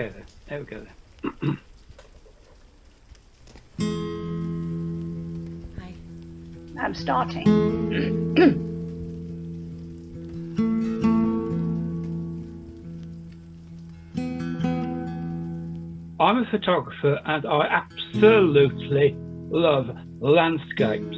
Okay then. There we go then. Hi. I'm starting. I'm a photographer and I absolutely love landscapes.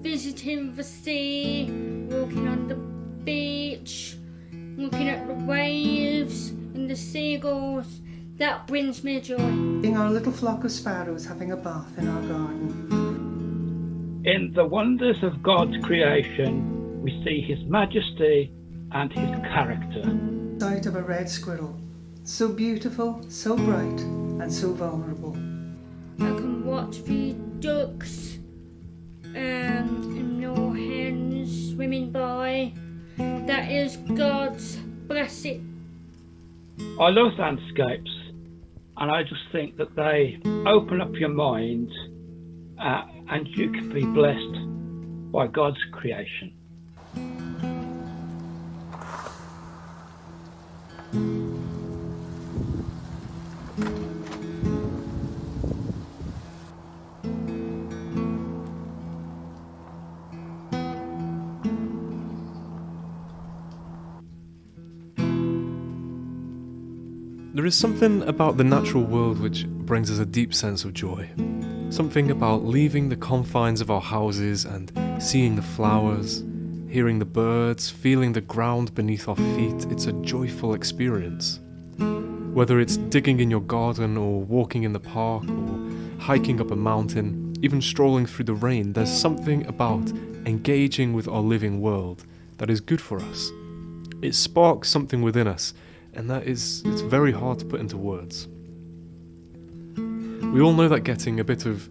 Visiting the sea, walking on the beach, looking at the waves and the seagulls, that brings me joy. Seeing our little flock of sparrows having a bath in our garden. In the wonders of God's creation, we see his majesty and his character. Sight of a red squirrel, so beautiful, so bright, and so vulnerable. I can watch the ducks and no hens swimming by. That is God's blessing. I love landscapes, and I just think that they open up your mind and you can be blessed by God's creation. There is something about the natural world which brings us a deep sense of joy. Something about leaving the confines of our houses and seeing the flowers, hearing the birds, feeling the ground beneath our feet. It's a joyful experience. Whether it's digging in your garden or walking in the park or hiking up a mountain, even strolling through the rain, there's something about engaging with our living world that is good for us. It sparks something within us, and it's very hard to put into words. We all know that getting a bit of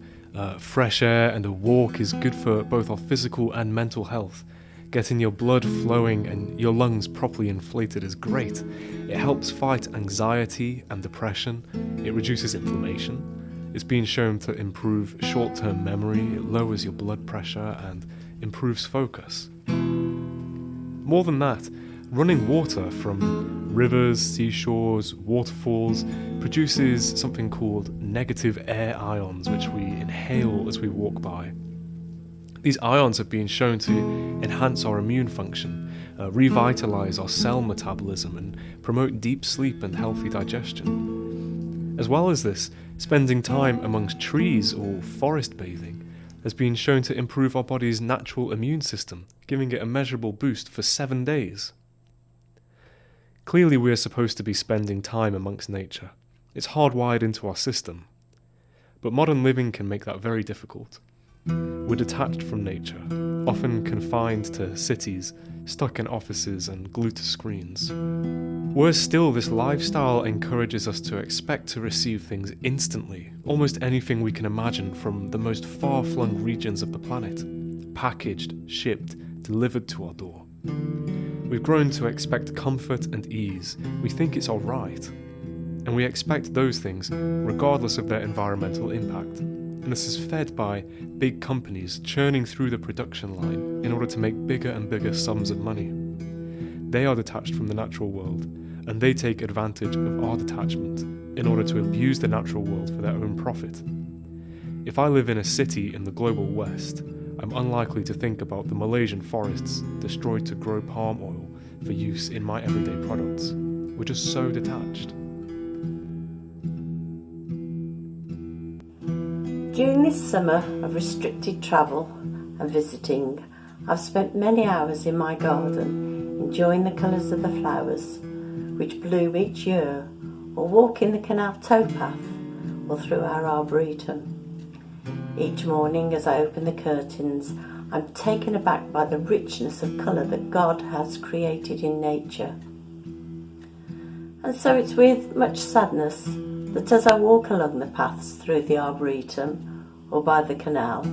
fresh air and a walk is good for both our physical and mental health. Getting your blood flowing and your lungs properly inflated is great. It helps fight anxiety and depression. It reduces inflammation. It's been shown to improve short-term memory. It lowers your blood pressure and improves focus. More than that, running water from rivers, seashores, waterfalls produces something called negative air ions, which we inhale as we walk by. These ions have been shown to enhance our immune function, revitalize our cell metabolism, and promote deep sleep and healthy digestion. As well as this, spending time amongst trees or forest bathing has been shown to improve our body's natural immune system, giving it a measurable boost for 7 days. Clearly we are supposed to be spending time amongst nature. It's hardwired into our system. But modern living can make that very difficult. We're detached from nature, often confined to cities, stuck in offices and glued to screens. Worse still, this lifestyle encourages us to expect to receive things instantly, almost anything we can imagine from the most far-flung regions of the planet, packaged, shipped, delivered to our door. We've grown to expect comfort and ease. We think it's all right. And we expect those things regardless of their environmental impact. And this is fed by big companies churning through the production line in order to make bigger and bigger sums of money. They are detached from the natural world, and they take advantage of our detachment in order to abuse the natural world for their own profit. If I live in a city in the global West, I'm unlikely to think about the Malaysian forests destroyed to grow palm oil for use in my everyday products. We're just so detached. During this summer of restricted travel and visiting, I've spent many hours in my garden enjoying the colours of the flowers which bloom each year, or walking the canal towpath or through our arboretum. Each morning as I open the curtains, I'm taken aback by the richness of colour that God has created in nature. And so it's with much sadness that as I walk along the paths through the arboretum or by the canal,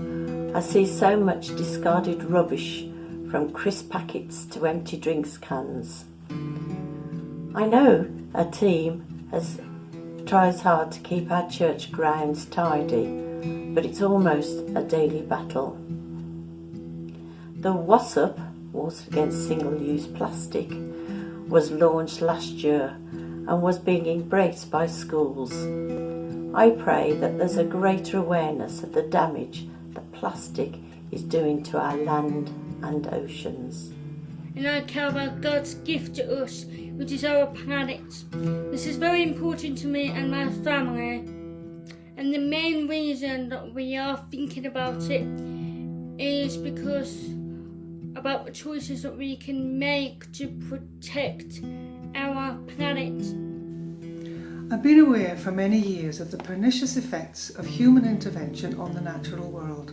I see so much discarded rubbish, from crisp packets to empty drinks cans. I know a team tries hard to keep our church grounds tidy, but it's almost a daily battle. The WASUP, Walsall Against Single-Use Plastic, was launched last year and was being embraced by schools. I pray that there's a greater awareness of the damage that plastic is doing to our land and oceans. And I care about God's gift to us, which is our planet. This is very important to me and my family. And the main reason that we are thinking about it is because about the choices that we can make to protect our planet. I've been aware for many years of the pernicious effects of human intervention on the natural world.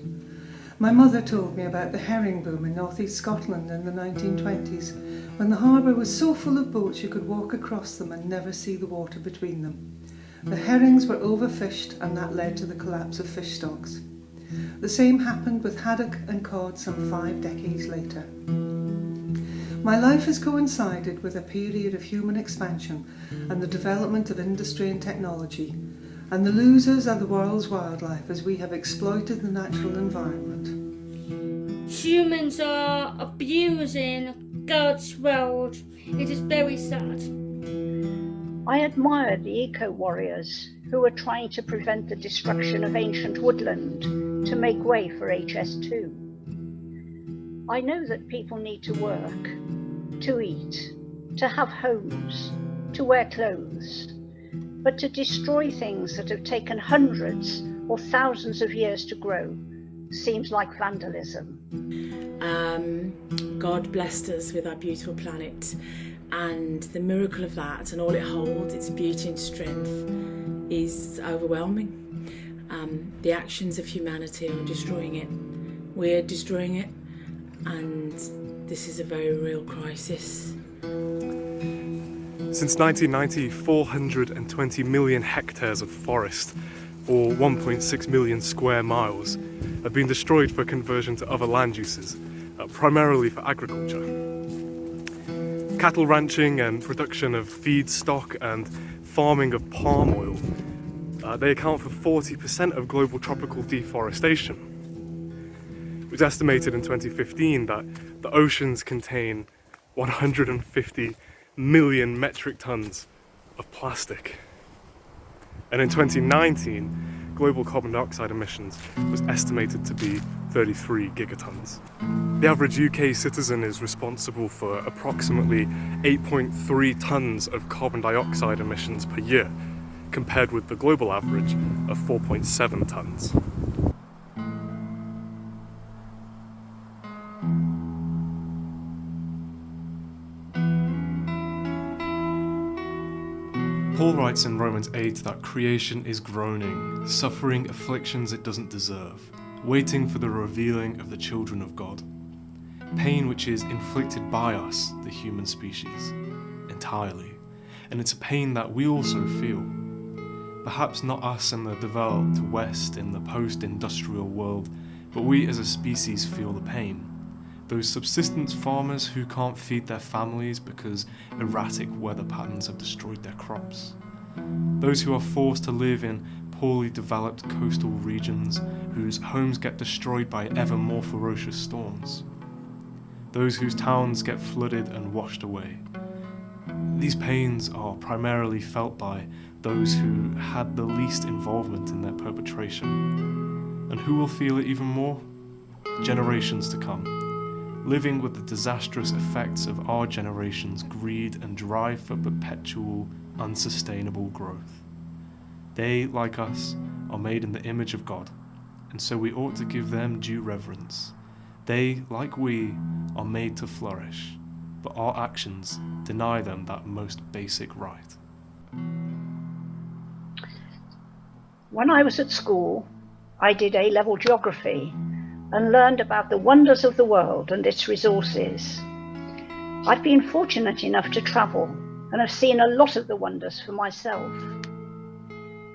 My mother told me about the herring boom in northeast Scotland in the 1920s, when the harbour was so full of boats you could walk across them and never see the water between them. The herrings were overfished and that led to the collapse of fish stocks. The same happened with haddock and cod some 5 decades later. My life has coincided with a period of human expansion and the development of industry and technology, and the losers are the world's wildlife as we have exploited the natural environment. Humans are abusing God's world. It is very sad. I admire the eco-warriors who are trying to prevent the destruction of ancient woodland to make way for HS2. I know that people need to work, to eat, to have homes, to wear clothes, but to destroy things that have taken hundreds or thousands of years to grow seems like vandalism. God blessed us with our beautiful planet, and the miracle of that and all it holds, its beauty and strength, is overwhelming. The actions of humanity are destroying it. We're destroying it, and this is a very real crisis. Since 1990, 420 million hectares of forest, or 1.6 million square miles, have been destroyed for conversion to other land uses, primarily for agriculture. Cattle ranching and production of feedstock and farming of palm oil, they account for 40% of global tropical deforestation. It was estimated in 2015 that the oceans contain 150 million metric tons of plastic. And in 2019, global carbon dioxide emissions was estimated to be 33 gigatons. The average UK citizen is responsible for approximately 8.3 tons of carbon dioxide emissions per year, compared with the global average of 4.7 tons. Paul writes in Romans 8 that creation is groaning, suffering afflictions it doesn't deserve, waiting for the revealing of the children of God. Pain which is inflicted by us, the human species, entirely. And it's a pain that we also feel. Perhaps not us in the developed West, in the post-industrial world, but we as a species feel the pain. Those subsistence farmers who can't feed their families because erratic weather patterns have destroyed their crops. Those who are forced to live in poorly developed coastal regions whose homes get destroyed by ever more ferocious storms. Those whose towns get flooded and washed away. These pains are primarily felt by those who had the least involvement in their perpetration. And who will feel it even more? Generations to come. Living with the disastrous effects of our generation's greed and drive for perpetual, unsustainable growth. They, like us, are made in the image of God, and so we ought to give them due reverence. They, like we, are made to flourish, but our actions deny them that most basic right. When I was at school, I did A-level geography and learned about the wonders of the world and its resources. I've been fortunate enough to travel and have seen a lot of the wonders for myself.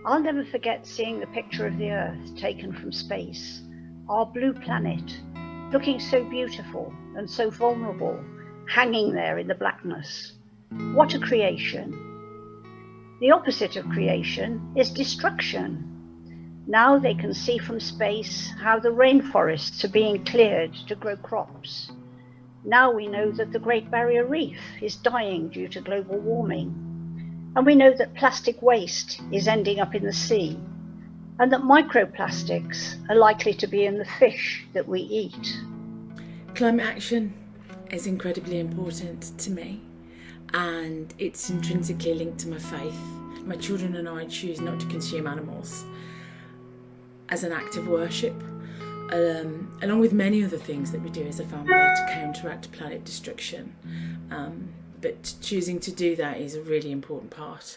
I'll never forget seeing the picture of the Earth taken from space, our blue planet, looking so beautiful and so vulnerable, hanging there in the blackness. What a creation. The opposite of creation is destruction. Now they can see from space how the rainforests are being cleared to grow crops. Now we know that the Great Barrier Reef is dying due to global warming. And we know that plastic waste is ending up in the sea, and that microplastics are likely to be in the fish that we eat. Climate action is incredibly important to me, and it's intrinsically linked to my faith. My children and I choose not to consume animals as an act of worship, along with many other things that we do as a family to counteract planet destruction. But choosing to do that is a really important part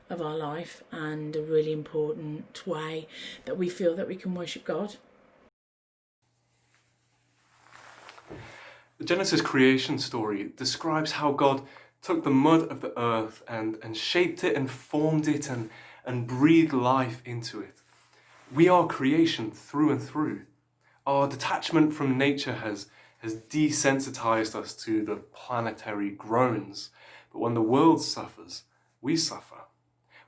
of our life and a really important way that we feel that we can worship God. The Genesis creation story describes how God took the mud of the earth and shaped it and formed it and breathed life into it. We are creation through and through. Our detachment from nature has desensitized us to the planetary groans. But when the world suffers, we suffer.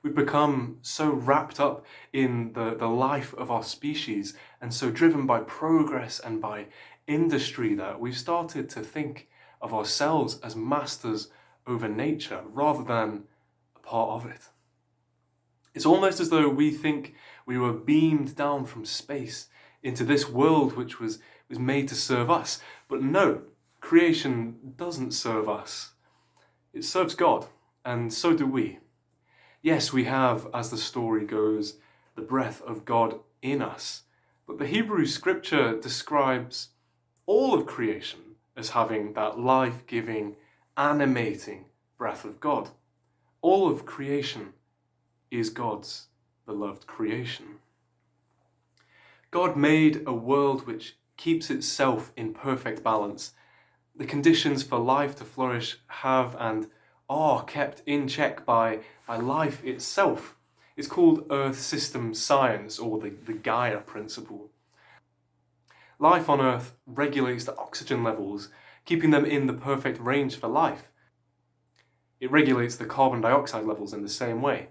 We've become so wrapped up in the life of our species and so driven by progress and by industry that we've started to think of ourselves as masters over nature rather than a part of it. It's almost as though we think we were beamed down from space into this world which was made to serve us. But no, creation doesn't serve us. It serves God, and so do we. Yes, we have, as the story goes, the breath of God in us. But the Hebrew scripture describes all of creation as having that life-giving, animating breath of God. All of creation is God's beloved creation. God made a world which keeps itself in perfect balance. The conditions for life to flourish have and are kept in check by life itself. It's called Earth System Science, or the Gaia principle. Life on Earth regulates the oxygen levels, keeping them in the perfect range for life. It regulates the carbon dioxide levels in the same way.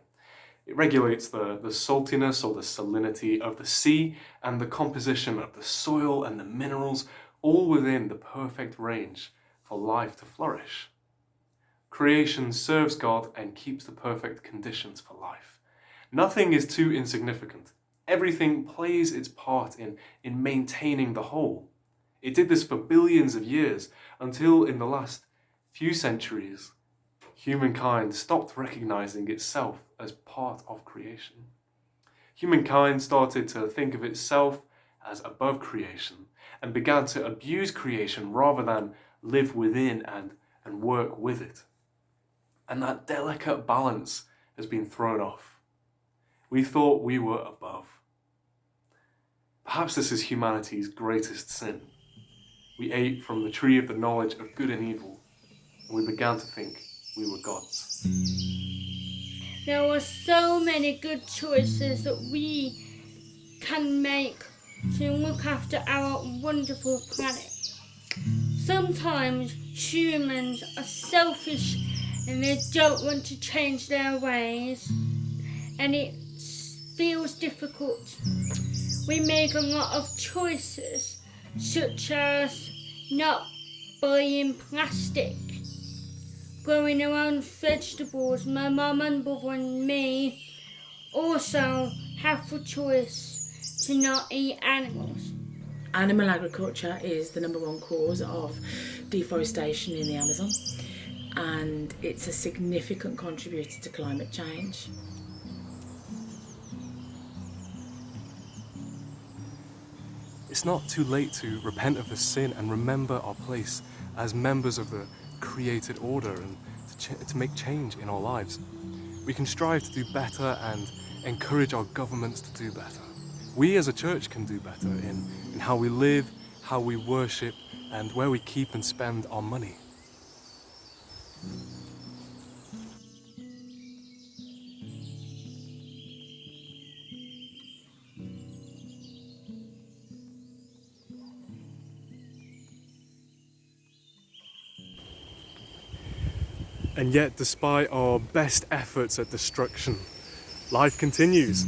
It regulates the saltiness or the salinity of the sea and the composition of the soil and the minerals, all within the perfect range for life to flourish. Creation serves God and keeps the perfect conditions for life. Nothing is too insignificant. Everything plays its part in maintaining the whole. It did this for billions of years until in the last few centuries, humankind stopped recognizing itself as part of creation. Humankind started to think of itself as above creation and began to abuse creation rather than live within and work with it. And that delicate balance has been thrown off. We thought we were above. Perhaps this is humanity's greatest sin. We ate from the tree of the knowledge of good and evil, and we began to think we were gods. There are so many good choices that we can make to look after our wonderful planet. Sometimes humans are selfish and they don't want to change their ways, and it feels difficult. We make a lot of choices, such as not buying plastic, growing our own vegetables. My mum and brother and me also have the choice to not eat animals. Animal agriculture is the number one cause of deforestation in the Amazon, and it's a significant contributor to climate change. It's not too late to repent of the sin and remember our place as members of the created order and to make change in our lives. We can strive to do better and encourage our governments to do better. We as a church can do better in how we live, how we worship, and where we keep and spend our money. And yet, despite our best efforts at destruction, life continues.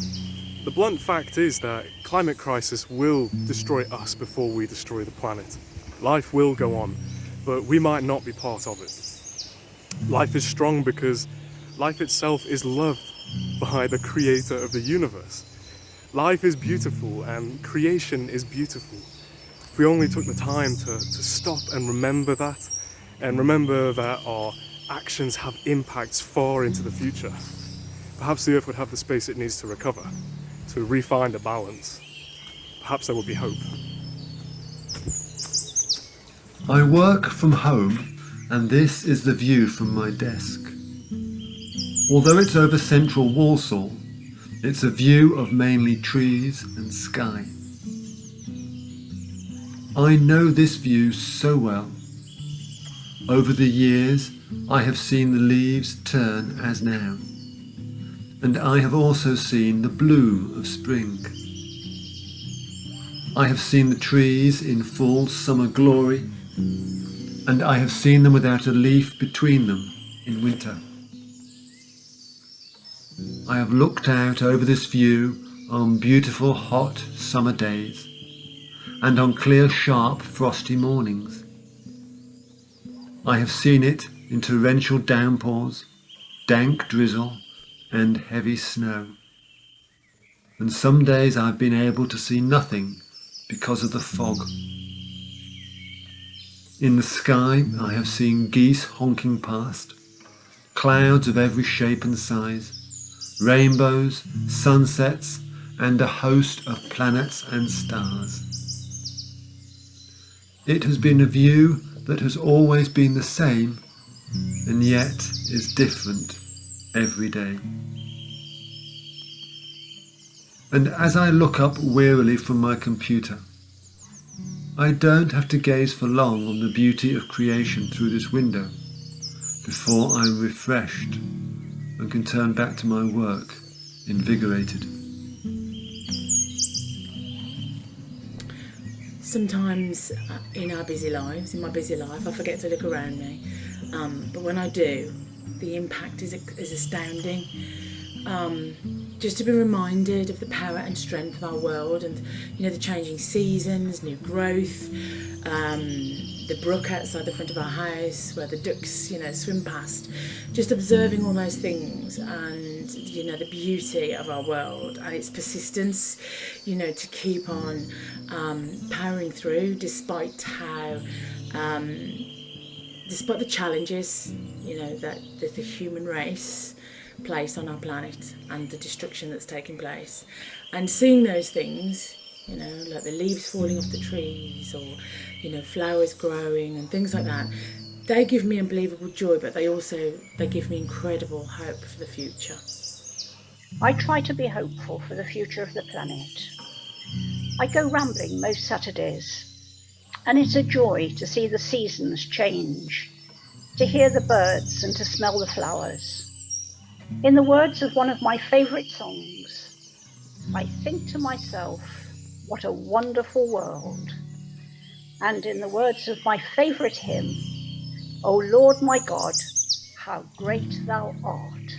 The blunt fact is that climate crisis will destroy us before we destroy the planet. Life will go on, but we might not be part of it. Life is strong because Life itself is loved by the creator of the universe. Life is beautiful and creation is beautiful. If we only took the time to stop and remember that, and remember that our actions have impacts far into the future, perhaps the Earth would have the space it needs to recover, to re-find a balance. Perhaps there would be hope. I work from home, and this is the view from my desk. Although it's over central Walsall, it's a view of mainly trees and sky. I know this view so well. Over the years, I have seen the leaves turn as now, and I have also seen the bloom of spring. I have seen the trees in full summer glory, and I have seen them without a leaf between them in winter. I have looked out over this view on beautiful hot summer days and on clear sharp frosty mornings. I have seen it in torrential downpours, dank drizzle and heavy snow. And some days I've been able to see nothing because of the fog. In the sky I have seen geese honking past, clouds of every shape and size, rainbows, sunsets, and a host of planets and stars. It has been a view that has always been the same, and yet is different every day. And as I look up wearily from my computer, I don't have to gaze for long on the beauty of creation through this window before I'm refreshed and can turn back to my work invigorated. Sometimes in our busy lives, in my busy life, I forget to look around me. But when I do, the impact is astounding. Just to be reminded of the power and strength of our world, and the changing seasons, new growth, the brook outside the front of our house where the ducks swim past, just observing all those things, and the beauty of our world and its persistence, to keep on powering through despite despite the challenges that the human race place on our planet and the destruction that's taking place, and seeing those things, like the leaves falling off the trees, or flowers growing and things like that, they give me unbelievable joy, but they give me incredible hope for the future. I try to be hopeful for the future of the planet. I go rambling most Saturdays, and it's a joy to see the seasons change, to hear the birds and to smell the flowers. In the words of one of my favourite songs, I think to myself, what a wonderful world. And in the words of my favourite hymn, O Lord my God, how great thou art.